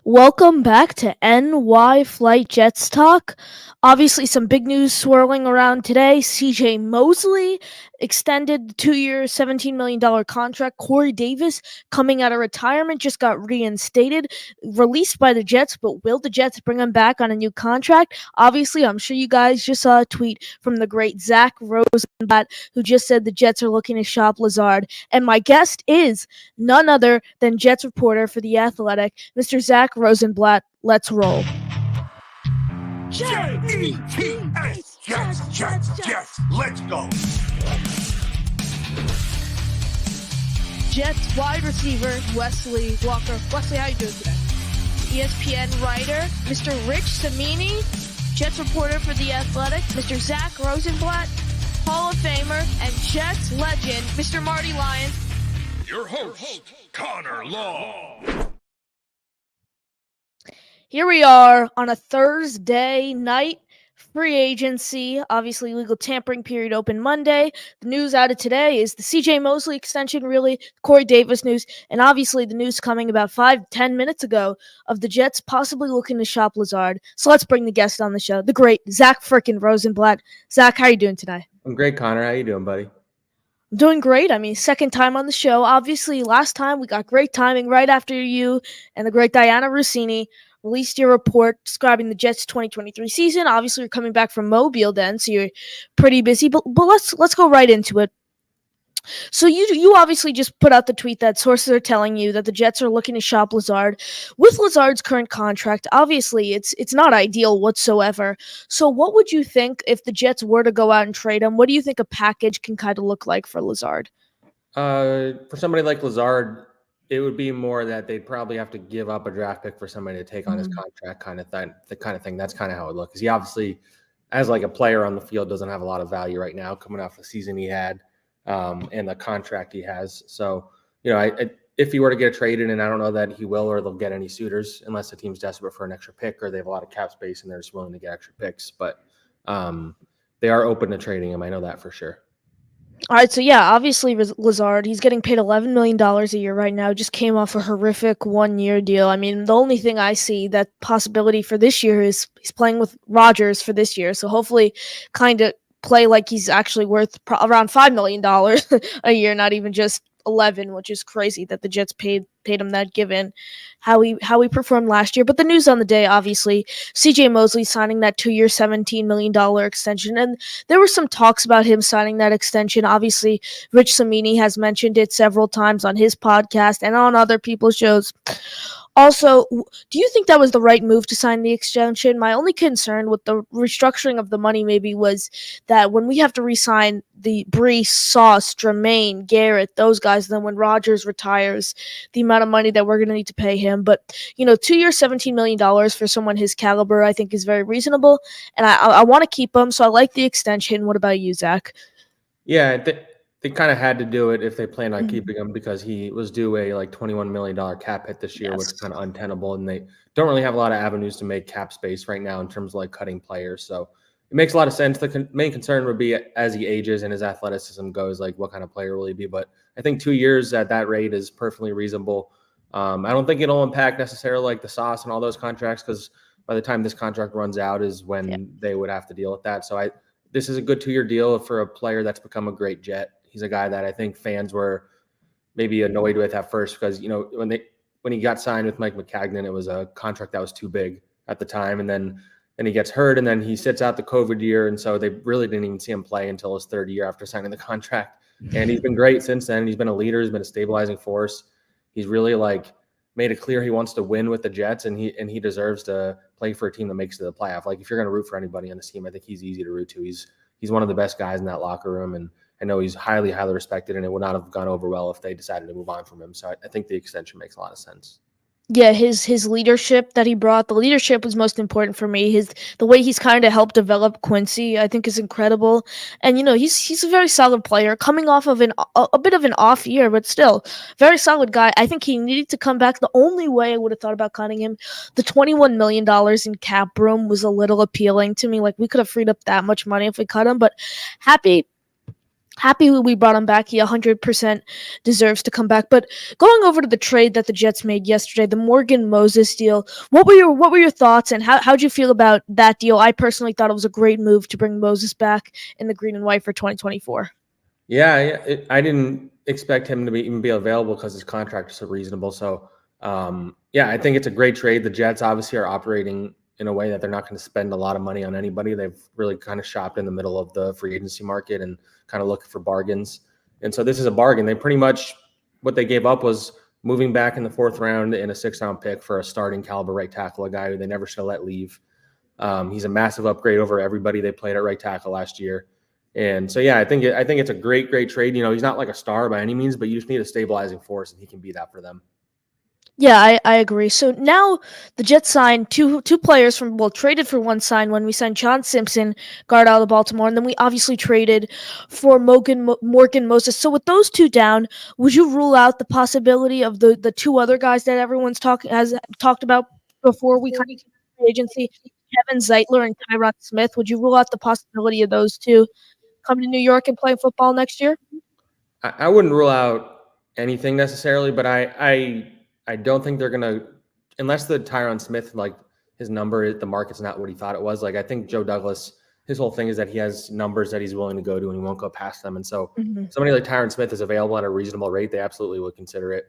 Welcome back to NY Flight Jets Talk. Obviously, some big news swirling around today. CJ Mosley extended the 2-year, $17 million contract. Corey Davis, coming out of retirement, just got reinstated, released by the Jets, but will the Jets bring him back on a new contract? Obviously, I'm sure you guys just saw a tweet from the great Zack Rosenblatt, who just said the Jets are looking to shop Lazard. And my guest is none other than Jets reporter for The Athletic, Mr. Zack Rosenblatt. Let's roll. Jets, Jets, let's go. Jets wide receiver Wesley Walker. Wesley, how you doing today? ESPN writer Mr. Rich Cimini, Jets reporter for The Athletic, Mr. Zack Rosenblatt, Hall of Famer and Jets legend Mr. Marty Lyons. Your host, Connor Law. Here we are on a Thursday night. Free agency, obviously legal tampering period open Monday. The news out of today is the CJ Mosley extension, really, Corey Davis news, and obviously the news coming about 5-10 minutes ago of the Jets possibly looking to shop Lazard. So let's bring the guest on the show, the great Zack frickin' Rosenblatt. Zack, how are you doing today? I'm great, Connor. How you doing, buddy? I'm doing great. I mean, second time on the show. Obviously, last time we got great timing right after you and the great Diana Rossini released your report describing the Jets' 2023 season. Obviously, you're coming back from Mobile then, so you're pretty busy. But let's go right into it. So you obviously just put out the tweet that sources are telling you that the Jets are looking to shop Lazard. With Lazard's current contract, obviously it's not ideal whatsoever. So what would you think if the Jets were to go out and trade him? What do you think a package can kind of look like for Lazard? For somebody like Lazard, it would be more that they'd probably have to give up a draft pick for somebody to take on his contract kind of thing. The kind of thing. That's kind of how it looks. Because he obviously, as like a player on the field, doesn't have a lot of value right now coming off the season he had. And the contract he has. So, if he were to get traded, and I don't know that he will or they'll get any suitors unless the team's desperate for an extra pick or they have a lot of cap space and they're just willing to get extra picks. But they are open to trading him. I know that for sure. All right, so yeah, obviously Lazard, he's getting paid $11 million a year right now, just came off a horrific one-year deal. I mean, the only thing I see that possibility for this year is he's playing with Rodgers for this year, so hopefully kind of play like he's actually worth around $5 million a year, not even just 11, which is crazy that the Jets paid him that given how he performed last year. But the news on the day, obviously, CJ Mosley signing that 2-year, $17 million extension. And there were some talks about him signing that extension. Obviously, Rich Cimini has mentioned it several times on his podcast and on other people's shows. Also, do you think that was the right move to sign the extension? My only concern with the restructuring of the money maybe was that when we have to re-sign the Brees, Sauce, Jermaine, Garrett, those guys, then when Rodgers retires, the amount of money that we're going to need to pay him. But, 2 years, $17 million for someone his caliber, I think is very reasonable. And I want to keep him, so I like the extension. What about you, Zack? Yeah, they kind of had to do it if they planned on keeping him because he was due a $21 million cap hit this year, which is kind of untenable. And they don't really have a lot of avenues to make cap space right now in terms of cutting players. So it makes a lot of sense. The main concern would be as he ages and his athleticism goes, what kind of player will he be? But I think 2 years at that rate is perfectly reasonable. I don't think it'll impact necessarily the Sauce and all those contracts because by the time this contract runs out is when they would have to deal with that. So this is a good 2-year deal for a player that's become a great Jet. He's a guy that I think fans were maybe annoyed with at first because, when he got signed with Mike McCagnon, it was a contract that was too big at the time. And then he gets hurt and then he sits out the COVID year. And so they really didn't even see him play until his third year after signing the contract. And he's been great since then. He's been a leader. He's been a stabilizing force. He's really made it clear he wants to win with the Jets and he deserves to play for a team that makes it to the playoff. If you're going to root for anybody on this team, I think he's easy to root to. He's one of the best guys in that locker room. And I know he's highly, highly respected, and it would not have gone over well if they decided to move on from him. So I think the extension makes a lot of sense. Yeah, his leadership that he brought, the leadership was most important for me. The way he's kind of helped develop Quincy, I think is incredible. And he's a very solid player, coming off of a bit of an off year, but still very solid guy. I think he needed to come back. The only way I would have thought about cutting him, the $21 million in cap room was a little appealing to me. We could have freed up that much money if we cut him, but happy happy we brought him back. He 100% deserves to come back. But going over to the trade that the Jets made yesterday, the Morgan Moses deal, what were your thoughts, and how'd you feel about that deal? I personally thought it was a great move to bring Moses back in the green and white for 2024. I didn't expect him to even be available because his contract is so reasonable. So, I think it's a great trade. The Jets obviously are operating in a way that they're not going to spend a lot of money on anybody. They've really kind of shopped in the middle of the free agency market and kind of looking for bargains. And so this is a bargain. They pretty much, what they gave up was moving back in the 4th round and a 6th-round pick for a starting caliber right tackle, a guy who they never should have let leave. He's a massive upgrade over everybody they played at right tackle last year. And so, I think it's a great trade. He's not like a star by any means, but you just need a stabilizing force, and he can be that for them. Yeah, I agree. So now the Jets signed two players traded for one, signed when we signed John Simpson, guard out of Baltimore, and then we obviously traded for Morgan Moses. So with those two down, would you rule out the possibility of the two other guys that everyone's talked about before we kind of free agency, Kevin Zeitler and Tyron Smith? Would you rule out the possibility of those two coming to New York and playing football next year? I wouldn't rule out anything necessarily, but I don't think they're gonna, unless the Tyron Smith, like his number, the market's not what he thought it was. Like I think Joe Douglas, his whole thing is that he has numbers that he's willing to go to and he won't go past them. And so somebody like Tyron Smith is available at a reasonable rate, they absolutely would consider it.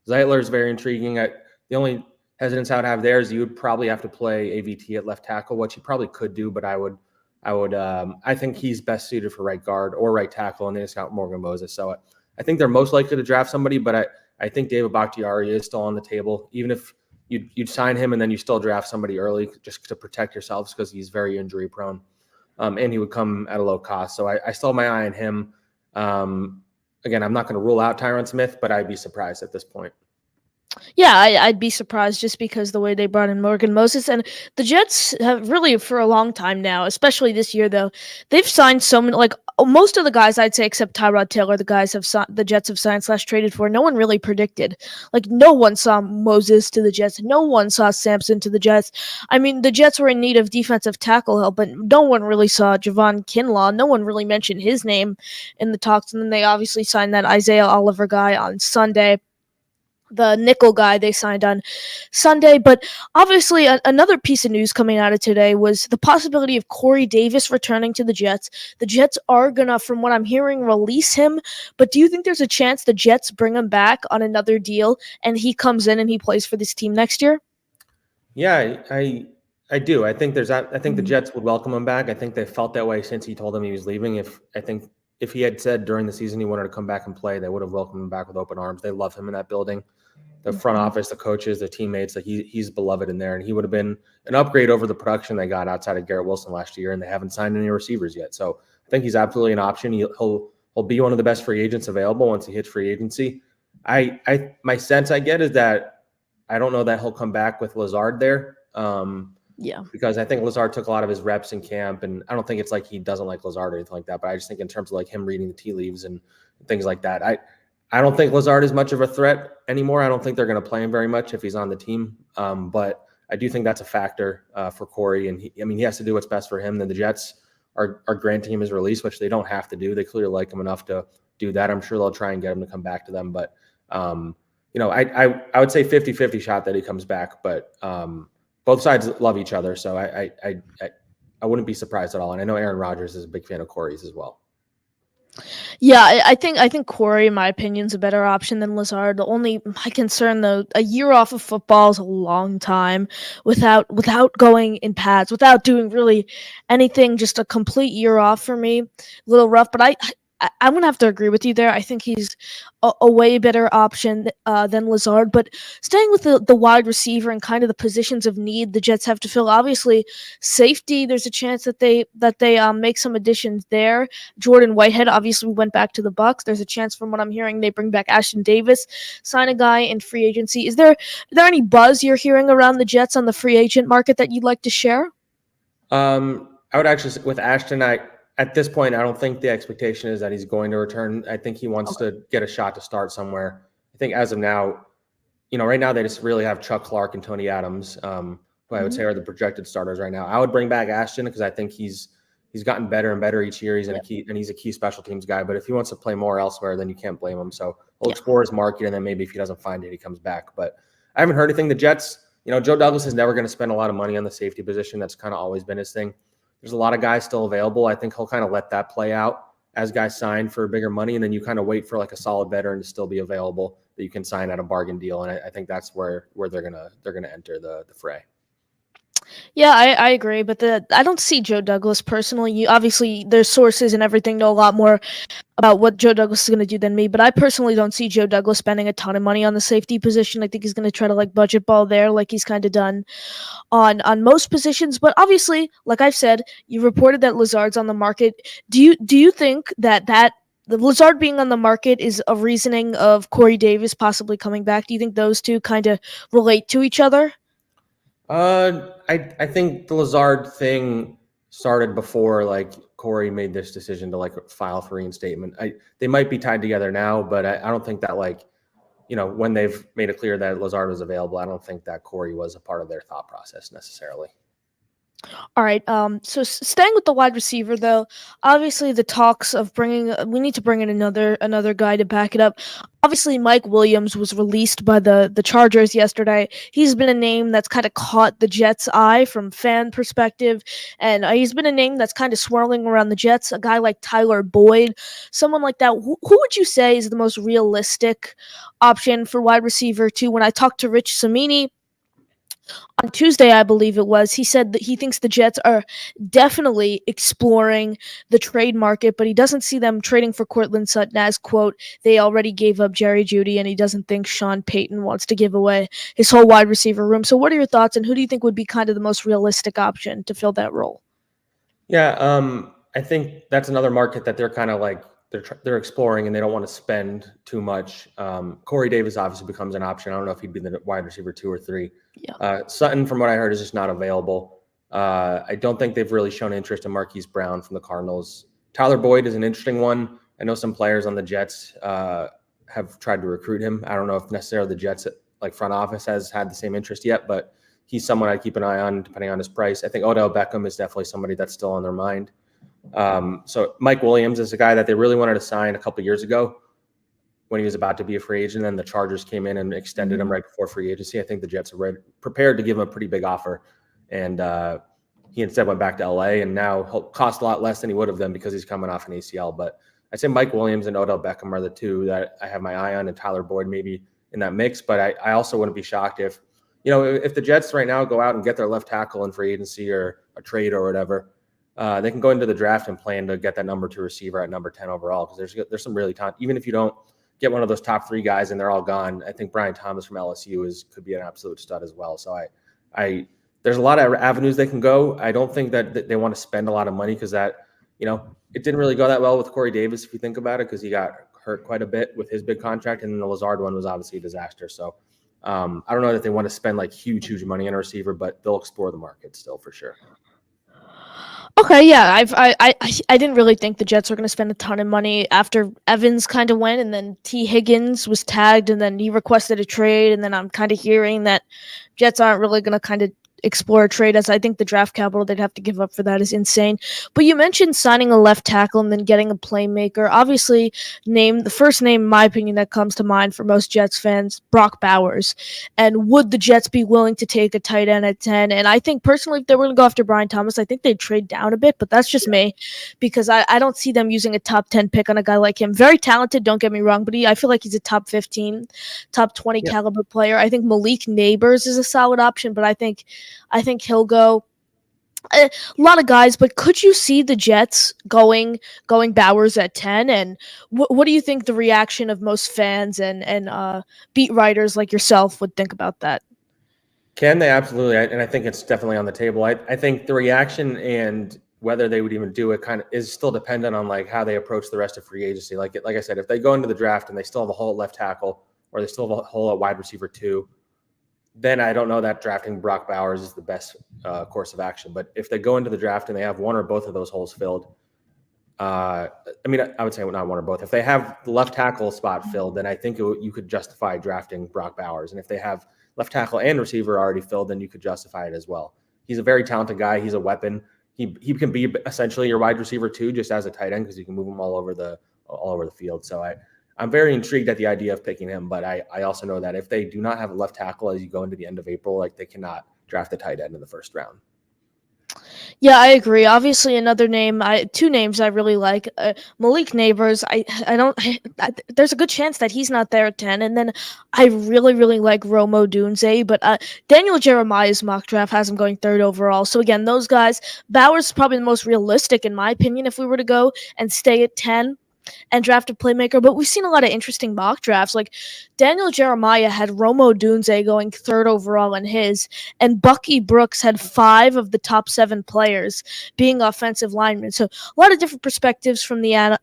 Zeitler is very intriguing. The only hesitance I would have there is you would probably have to play AVT at left tackle, which he probably could do, but I think he's best suited for right guard or right tackle, and they just got Morgan Moses. So I think they're most likely to draft somebody, but I think David Bakhtiari is still on the table, even if you'd sign him and then you still draft somebody early just to protect yourselves because he's very injury prone, and he would come at a low cost. So I still have my eye on him. Again, I'm not going to rule out Tyron Smith, but I'd be surprised at this point. Yeah, I'd be surprised just because the way they brought in Morgan Moses. And the Jets have really, for a long time now, especially this year, though, they've signed so many, like most of the guys, I'd say, except Tyrod Taylor, the Jets have signed / traded for. No one really predicted. Like, no one saw Moses to the Jets. No one saw Sampson to the Jets. I mean, the Jets were in need of defensive tackle help, but no one really saw Javon Kinlaw. No one really mentioned his name in the talks. And then they obviously signed that Isaiah Oliver guy on Sunday, the nickel guy they signed on Sunday. But obviously another piece of news coming out of today was the possibility of Corey Davis returning to the Jets. The Jets are gonna, from what I'm hearing, release him. But do you think there's a chance the Jets bring him back on another deal and he comes in and he plays for this team next year? Yeah, I do. I think the Jets would welcome him back. I think they felt that way since he told them he was leaving. If he had said during the season he wanted to come back and play, they would have welcomed him back with open arms. They love him in that building. The front office, the coaches, the teammates, like he's beloved in there, and he would have been an upgrade over the production they got outside of Garrett Wilson last year, and they haven't signed any receivers yet. So I think he's absolutely an option. He'll be one of the best free agents available once he hits free agency. My sense I get is that I don't know that he'll come back with Lazard there. Because I think Lazard took a lot of his reps in camp, and I don't think it's like he doesn't like Lazard or anything like that, but I just think in terms of like him reading the tea leaves and things like that, I don't think Lazard is much of a threat anymore. I don't think they're going to play him very much if he's on the team, but I do think that's a factor for Corey, and he has to do what's best for him. Then the Jets are granting him his release, which they don't have to do. They clearly like him enough to do that. I'm sure they'll try and get him to come back to them, but I would say 50-50 shot that he comes back, but both sides love each other, so I wouldn't be surprised at all. And I know Aaron Rodgers is a big fan of Corey's as well. Yeah, I think Corey, in my opinion, is a better option than Lazard. My concern, though, a year off of football is a long time without going in pads, without doing really anything. Just a complete year off for me, a little rough. But I'm gonna have to agree with you there. I think he's a way better option than Lazard. But staying with the wide receiver and kind of the positions of need the Jets have to fill, obviously safety. There's a chance that they make some additions there. Jordan Whitehead obviously went back to the Bucs. There's a chance, from what I'm hearing, they bring back Ashton Davis, sign a guy in free agency. Is there any buzz you're hearing around the Jets on the free agent market that you'd like to share? I would actually, with Ashton, at this point, I don't think the expectation is that he's going to return. I think he wants to get a shot to start somewhere. I think as of now, right now they just really have Chuck Clark and Tony Adams, who I would say are the projected starters right now. I would bring back Ashton because I think he's He's gotten better and better each year. He's he's a key special teams guy. But if he wants to play more elsewhere, then you can't blame him. So he'll explore his market, and then maybe if he doesn't find it, he comes back. But I haven't heard anything. The Jets, Joe Douglas is never going to spend a lot of money on the safety position. That's kind of always been his thing. There's a lot of guys still available. I think he'll kind of let that play out as guys sign for bigger money, and then you kind of wait for like a solid veteran to still be available that you can sign at a bargain deal. And I think that's where they're gonna enter the fray. Yeah, I agree, but I don't see Joe Douglas personally. Obviously, there's sources and everything know a lot more about what Joe Douglas is going to do than me, but I personally don't see Joe Douglas spending a ton of money on the safety position. I think he's going to try to like budget ball there, like he's kind of done on most positions. But obviously, like I've said, you reported that Lazard's on the market. Do you think that the Lazard being on the market is a reasoning of Corey Davis possibly coming back? Do you think those two kind of relate to each other? I think the Lazard thing started before like Corey made this decision to like file for reinstatement. They might be tied together now, but I don't think that like, when they've made it clear that Lazard was available, I don't think that Corey was a part of their thought process necessarily. All right. So staying with the wide receiver, though, obviously the talks of we need to bring in another guy to back it up. Obviously, Mike Williams was released by the Chargers yesterday. He's been a name that's kind of caught the Jets' eye from fan perspective, and he's been a name that's kind of swirling around the Jets. A guy like Tyler Boyd, someone like that. Who would you say is the most realistic option for wide receiver two? When I talked to Rich Samini on Tuesday, I believe it was, he said that he thinks the Jets are definitely exploring the trade market, but he doesn't see them trading for Courtland Sutton as, quote, they already gave up Jerry Jeudy, and he doesn't think Sean Payton wants to give away his whole wide receiver room. So what are your thoughts, and who do you think would be kind of the most realistic option to fill that role? Yeah, I think that's another market that they're kind of like, they're exploring and they don't want to spend too much. Corey Davis obviously becomes an option. I don't know if he'd be the wide receiver 2 or 3. Yeah. Sutton, from what I heard, is just not available. I don't think they've really shown interest in Marquise Brown from the Cardinals. Tyler Boyd is an interesting one. I know some players on the Jets have tried to recruit him. I don't know if necessarily the Jets like front office has had the same interest yet, but he's someone I keep an eye on depending on his price. I think Odell Beckham is definitely somebody that's still on their mind. So Mike Williams is a guy that they really wanted to sign a couple years ago when he was about to be a free agent. And then the Chargers came in and extended him right before free agency. I think the Jets are prepared to give him a pretty big offer. And he instead went back to LA, and now he'll cost a lot less than he would have done because he's coming off an ACL. But I'd say Mike Williams and Odell Beckham are the two that I have my eye on, and Tyler Boyd maybe in that mix. But I also wouldn't be shocked if the Jets right now go out and get their left tackle in free agency or a trade or whatever, they can go into the draft and plan to get that number 2 receiver at number 10 overall, because there's some really talent. Even if you don't get one of those top 3 guys and they're all gone, I think Brian Thomas from LSU could be an absolute stud as well. So there's a lot of avenues they can go. I don't think that they want to spend a lot of money because it didn't really go that well with Corey Davis if you think about it, because he got hurt quite a bit with his big contract, and then the Lazard one was obviously a disaster. So I don't know that they want to spend like huge money on a receiver, but they'll explore the market still for sure. Okay, yeah, I didn't really think the Jets were going to spend a ton of money after Evans kind of went, and then T. Higgins was tagged, and then he requested a trade, and then I'm kind of hearing that Jets aren't really going to kind of explore a trade, as I think the draft capital they'd have to give up for that is insane. But you mentioned signing a left tackle and then getting a playmaker. Obviously, the first name, in my opinion, that comes to mind for most Jets fans, Brock Bowers. And would the Jets be willing to take a tight end at 10? And I think personally, if they were going to go after Brian Thomas, I think they'd trade down a bit, but that's just me, because I don't see them using a top 10 pick on a guy like him. Very talented, don't get me wrong, but I feel like he's a top 15, top 20 caliber player. I think Malik Neighbors is a solid option, but I think he'll go. A lot of guys, but could you see the Jets going Bowers at 10? And what do you think the reaction of most fans and beat writers like yourself would think about that? Can they? Absolutely. And I think it's definitely on the table. I think the reaction and whether they would even do it kind of is still dependent on like how they approach the rest of free agency. Like I said, if they go into the draft and they still have a hole at left tackle, or they still have a hole at wide receiver 2, then I don't know that drafting Brock Bowers is the best course of action. But if they go into the draft and they have one or both of those holes filled, I would say not one or both. If they have the left tackle spot filled, then I think you could justify drafting Brock Bowers. And if they have left tackle and receiver already filled, then you could justify it as well. He's a very talented guy. He's a weapon. he can be essentially your wide receiver too, just as a tight end, because you can move him all over the field. So I'm very intrigued at the idea of picking him, but I also know that if they do not have a left tackle as you go into the end of April, like they cannot draft a tight end in the first round. Yeah, I agree. Obviously, another name, two names I really like. Malik Neighbors. There's a good chance that he's not there at 10. And then I really, really like Romo Dunze. But Daniel Jeremiah's mock draft has him going 3rd overall. So again, those guys. Bauer's probably the most realistic in my opinion if we were to go and stay at 10 and draft a playmaker, but we've seen a lot of interesting mock drafts. Like Daniel Jeremiah had Romo Dunze going 3rd overall in his, and Bucky Brooks had 5 of the top 7 players being offensive linemen. So a lot of different perspectives from the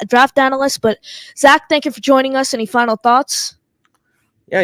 draft analysts. But Zach, thank you for joining us. Any final thoughts? Yeah,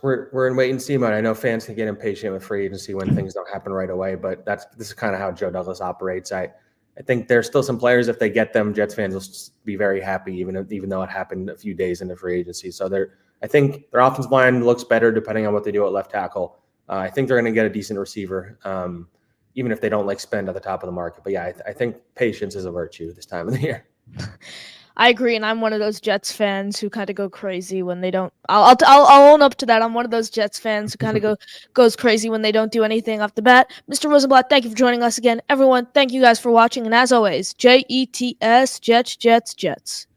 we're in wait and see mode. I know fans can get impatient with free agency when things don't happen right away, but this is kind of how Joe Douglas operates. I think there's still some players, if they get them, Jets fans will be very happy, even though it happened a few days into free agency. So I think their offensive line looks better depending on what they do at left tackle. I think they're going to get a decent receiver, even if they don't spend at the top of the market. But yeah, I think patience is a virtue this time of the year. I agree, and I'm one of those Jets fans who kind of go crazy when they don't. I'll own up to that. I'm one of those Jets fans who kind of goes crazy when they don't do anything off the bat. Mr. Rosenblatt, thank you for joining us again. Everyone, thank you guys for watching, and as always, JETS, Jets, Jets, Jets.